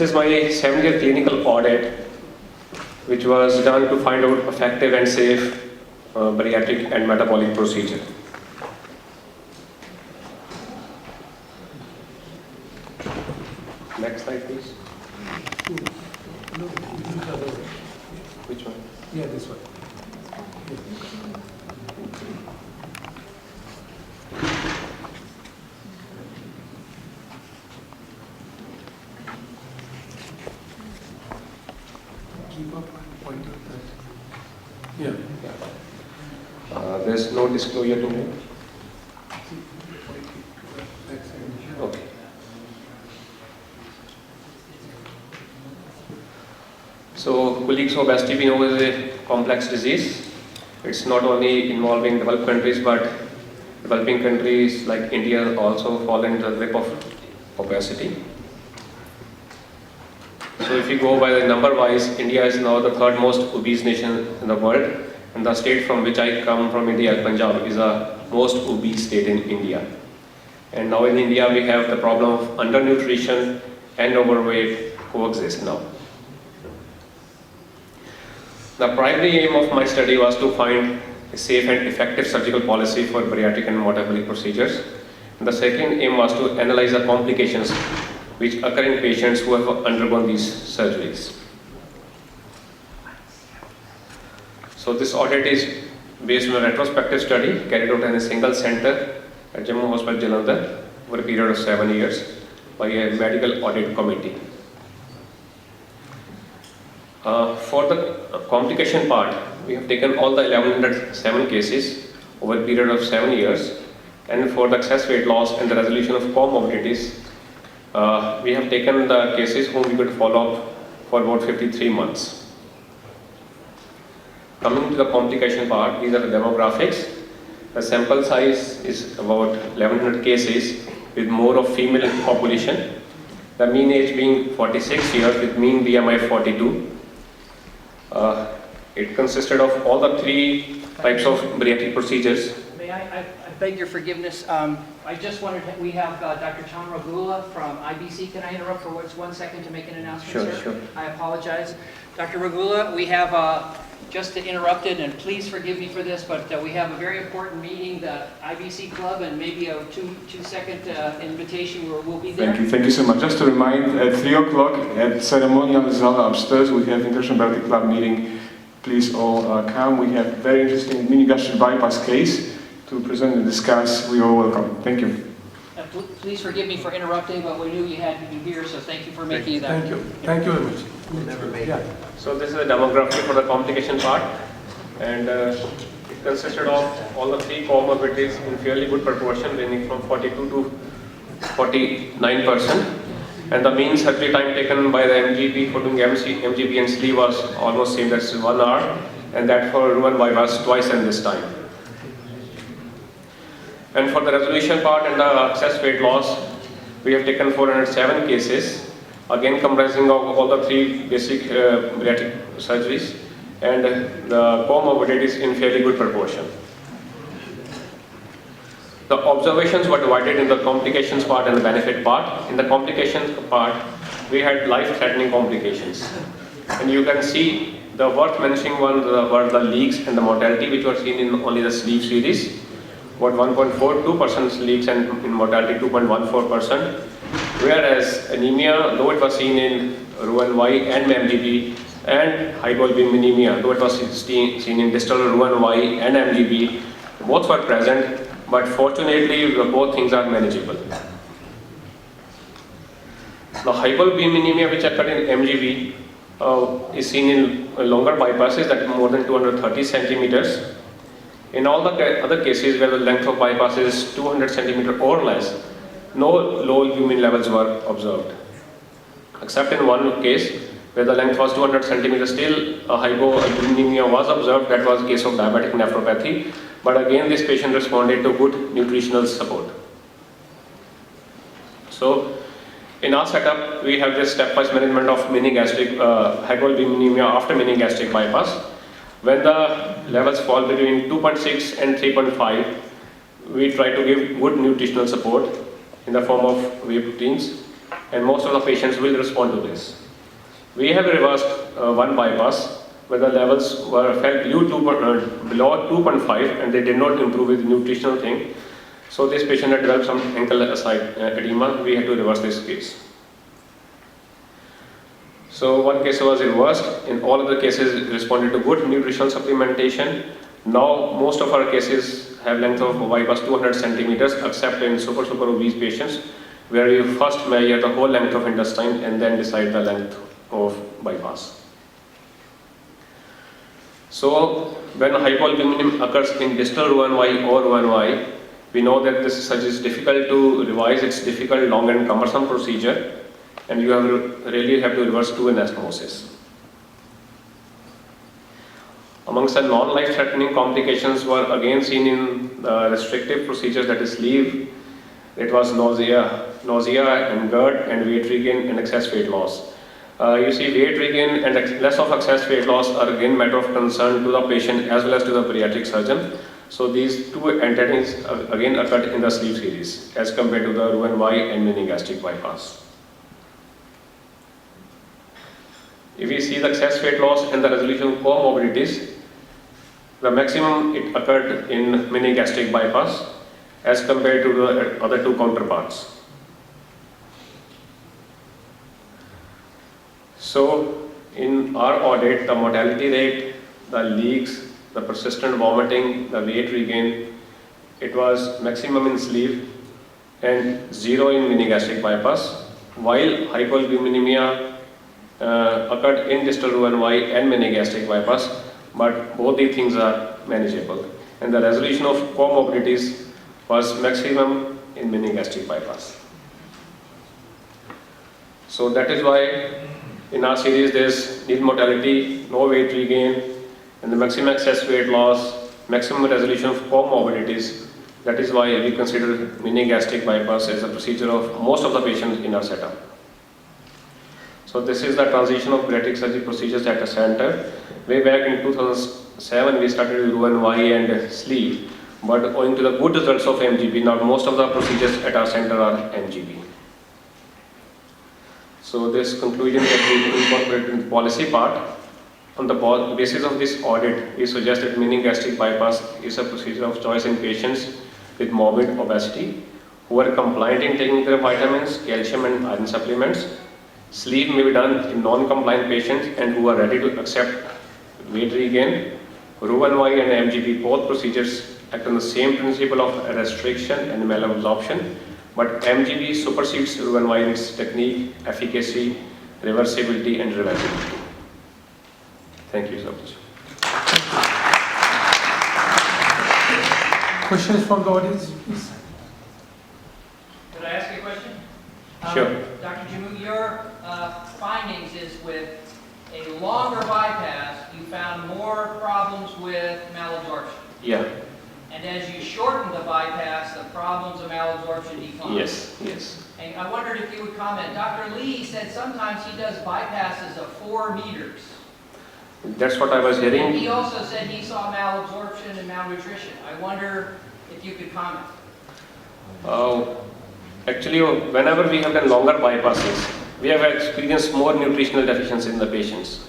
This is my 7-year clinical audit, which was done to find out effective and safe bariatric and metabolic procedure. Next slide, please. Which one? Yeah, this one. Keep up and point out that. Yeah. There's no disclosure to me. Okay. So, colleagues, obesity we know is a complex disease. It's not only involving developed countries, but developing countries like India also fall into the grip of obesity. So if you go by the number wise, India is now the third most obese nation in the world, and the state from which I come from, India, Punjab, is the most obese state in India. And now in India we have the problem of undernutrition and overweight coexist now. The primary aim of my study was to find a safe and effective surgical policy for bariatric and metabolic procedures. And the second aim was to analyze the complications which occur in patients who have undergone these surgeries. So this audit is based on a retrospective study carried out in a single center at Jammu Hospital, Jalandhar, over a period of 7 years by a medical audit committee. For the complication part, we have taken all the 1107 cases over a period of 7 years, and for the excess weight loss and the resolution of comorbidities, we have taken the cases whom we could follow up for about 53 months. Coming to the complication part, these are the demographics. The sample size is about 1100 cases with more of female population. The mean age being 46 years with mean BMI 42. It consisted of all the 3 types of bariatric procedures. May I beg your forgiveness. I just wanted to, we have Dr. Chandra Gula from IBC. Can I interrupt for 1 second to make an announcement, sir? Sure. I apologize. Dr. Regula, we have, just to interrupt it, and please forgive me for this, but we have a very important meeting, the IBC Club, and maybe a two-second invitation where we'll be there. Thank you so much. Just to remind, at 3 o'clock at ceremonial Zala upstairs, we have International Bariatric Club meeting. Please all come. We have very interesting mini gastric bypass case to present and discuss. We are welcome. Thank you. Please forgive me for interrupting, but we knew you had to be here, so thank you for making that. Thank you. Thank you very much. We'll never make it. So this is the demographic for the complication part, and it consisted of all the 3 comorbidities in fairly good proportion, ranging from 42 to 49%. And the mean surgery time taken by the MGB for doing MGB and sleeve was almost same, that's 1 hour, and that for Ruan bypass twice in this time. And for the resolution part and the excess weight loss, we have taken 407 cases, again comprising of all the 3 basic bariatric surgeries, and the comorbidities in fairly good proportion. The observations were divided in the complications part and the benefit part. In the complications part, we had life-threatening complications. And you can see the worth mentioning ones were the leaks and the mortality, which were seen in only the sleeve series. About 1.42% leaks and in mortality 2.14%. Whereas anemia, though it was seen in Roux-en-Y and MGB, and hypoalbuminemia, though it was seen in distal Roux-en-Y and MGB, both were present, but fortunately both things are manageable. The hypoalbuminemia which occurred in MGB is seen in longer bypasses, that more than 230 centimeters. In all the other cases where the length of bypass is 200 centimeters or less, no low albumin levels were observed. Except in one case where the length was 200 centimeters, still a hypoalbuminemia was observed. That was a case of diabetic nephropathy. But again, this patient responded to good nutritional support. So, in our setup, we have this stepwise management of mini gastric hypoalbuminemia after mini gastric bypass. When the levels fall between 2.6 and 3.5, we try to give good nutritional support in the form of whey proteins and most of the patients will respond to this. We have reversed one bypass where the levels were fell below 2.5 and they did not improve with nutritional thing. So this patient had developed some ankle site edema. We had to reverse this case. So one case was reversed. In all other cases, it responded to good nutritional supplementation. Now most of our cases have length of bypass 200 centimeters, except in super obese patients, where we first measure the whole length of intestine and then decide the length of bypass. So when hypoalbuminemia occurs in distal Roux-en-Y or Roux-en-Y, we know that this such is difficult to revise. It's difficult, long and cumbersome procedure, and you really have to reverse to anastomosis. Amongst the non-life-threatening complications were again seen in the restrictive procedures, that is sleeve. It was nausea and GERD and weight regain and excess weight loss. You see, weight regain and less of excess weight loss are again matter of concern to the patient as well as to the bariatric surgeon. So these two entities again occurred in the sleeve series as compared to the Roux-en-Y and mini gastric bypass. If we see the excess weight loss and the resolution of comorbidities, the maximum it occurred in mini gastric bypass as compared to the other two counterparts. So in our audit, the mortality rate, the leaks, the persistent vomiting, the weight regain, it was maximum in sleeve and 0 in mini gastric bypass, while hypoalbuminemia occurred in distal Roux-en-Y and mini gastric bypass, but both these things are manageable. And the resolution of comorbidities was maximum in mini gastric bypass. So that is why in our series there is nil mortality, no weight regain, and the maximum excess weight loss, maximum resolution of comorbidities. That is why we consider mini gastric bypass as a procedure of most of the patients in our setup. So this is the transition of bariatric surgery procedures at a center. Way back in 2007 we started with Roux-en-Y and sleeve, but owing to the good results of MGB, now most of the procedures at our center are MGB. So this conclusion that we incorporate in the policy part. On the basis of this audit, we suggest that mini gastric bypass is a procedure of choice in patients with morbid obesity who are compliant in taking their vitamins, calcium and iron supplements. Sleeve may be done in non-compliant patients and who are ready to accept weight regain. Roux-en-Y and MGB, both procedures act on the same principle of restriction and malabsorption, but MGB supersedes Roux-en-Y in its technique, efficacy, reversibility and reversibility. Thank you so much. Questions from the audience, please? Could I ask you a question? Sure. Dr. Jammu, your findings is with a longer bypass, you found more problems with malabsorption. Yeah. And as you shorten the bypass, the problems of malabsorption decline. Yes. And I wondered if you would comment. Dr. Lee said sometimes he does bypasses of 4 meters. That's what I was And hearing. he also said he saw malabsorption and malnutrition. I wonder if you could comment. Actually, whenever we have done longer bypasses, we have experienced more nutritional deficiency in the patients.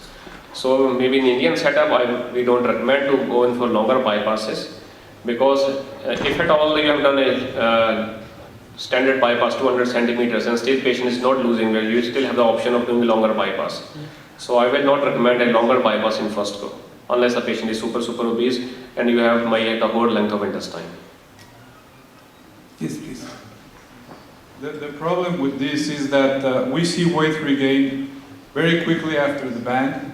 So maybe in Indian setup, we don't recommend to go in for longer bypasses, because if at all you have done a standard bypass 200 centimeters and still patient is not losing weight, you still have the option of doing a longer bypass. So I will not recommend a longer bypass in first go, unless the patient is super obese and you have the whole length of intestine. Yes, please. The problem with this is that we see weight regain very quickly after the band,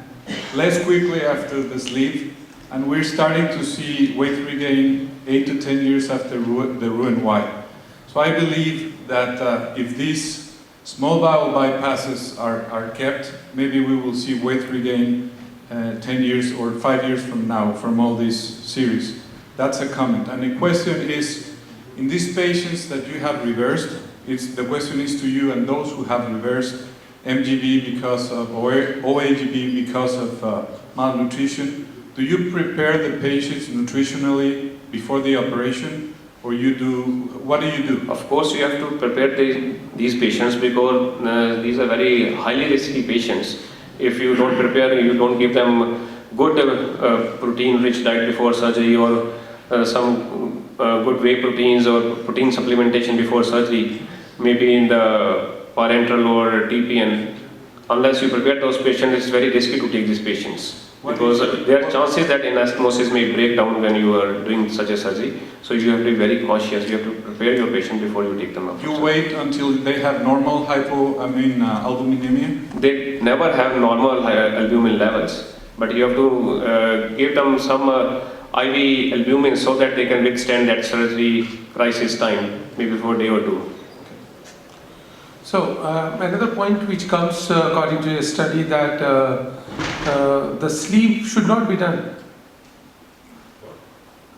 less quickly after the sleeve, and we're starting to see weight regain 8 to 10 years after the Roux-en-Y. So I believe that if these small bowel bypasses are kept, maybe we will see weight regain 10 years or 5 years from now from all these series. That's a comment. And the question is, in these patients that you have reversed, the question is to you and those who have reversed MGB because of, or OAGB because of malnutrition, do you prepare the patients nutritionally before the operation? or you do, what do you do? Of course, you have to prepare these patients because these are very highly risky patients. If you don't prepare, you don't give them good protein-rich diet before surgery or some good whey proteins or protein supplementation before surgery, maybe in the parenteral or TPN. Unless you prepare those patients, it's very risky to take these patients. Because there are chances that anastomosis may break down when you are doing such a surgery. So you have to be very cautious. You have to prepare your patient before you take them up. You wait until they have normal albuminemia? They never have normal albumin levels, but you have to give them some IV albumin so that they can withstand that surgery crisis time, maybe for a day or two. So another point which comes according to a study that the sleeve should not be done.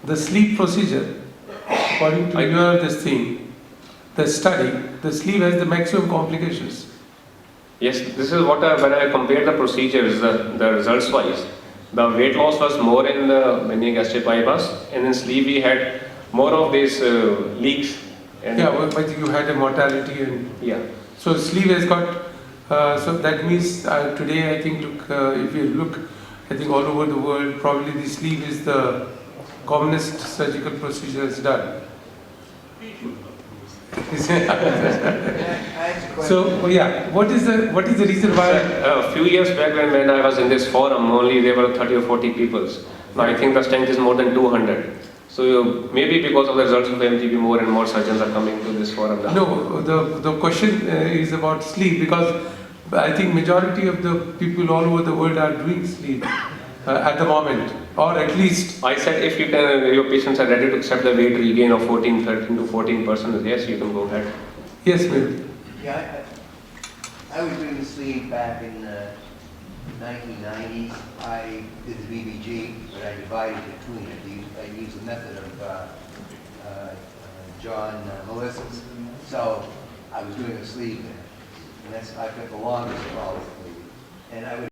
The sleeve procedure, according to the study, the sleeve has the maximum complications. Yes, this is what when I compare the procedures, the results wise, the weight loss was more in the mini gastric bypass, and in sleeve we had more of these leaks. And Yeah, but you had a mortality and yeah. so sleeve has got. So that means today I think if you look, I think all over the world probably the sleeve is the commonest surgical procedure is done. So yeah, what is the reason why? A few years back when I was in this forum, only there were 30 or 40 people. Now I think the strength is more than 200. So maybe because of the results of MGB, more and more surgeons are coming to this forum now. No, the question is about sleeve because I think majority of the people all over the world are doing sleeve at the moment, or at least. I said if you can, your patients are ready to accept the weight regain of 13 to 14%, yes, you can go ahead. Yes, ma'am. Yeah, I was doing the sleeve back in the 1990s. I did the BBG, but I divided between it. I used the method of John Melissa's. So I was doing the sleeve there. And I put the longest probably. And I would